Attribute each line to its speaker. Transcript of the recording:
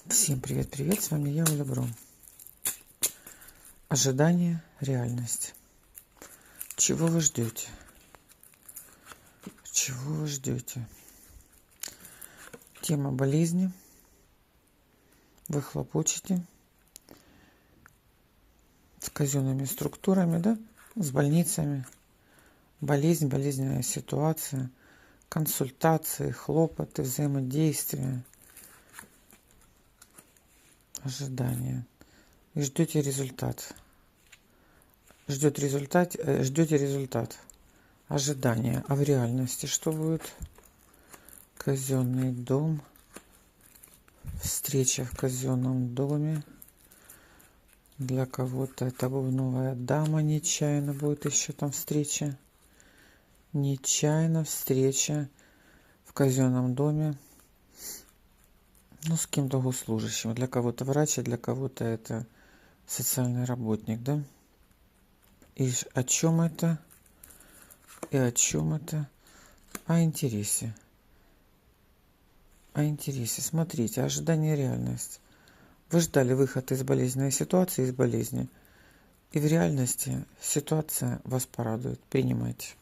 Speaker 1: Всем привет-привет, с вами я, Оля Брун. Ожидание, реальность. Чего вы ждете? Чего вы ждете? Тема болезни. Вы хлопочете с казенными структурами, да? С больницами. Болезнь, болезненная ситуация, консультации, хлопоты, взаимодействия. Ожидание. И ждете результат. Ждете результат. Ожидание. А в реальности что будет? Казенный дом. Встреча в казенном доме. Для кого-то это новая дама. Нечаянно будет еще там встреча. Нечаянно встреча в казенном доме. С кем-то госслужащим. Для кого-то врач, а для кого-то это социальный работник, да? И о чем это? И о чем это? О интересе. О интересе. Смотрите, ожидание, реальность. Вы ждали выход из болезненной ситуации, из болезни. И в реальности ситуация вас порадует. Принимайте.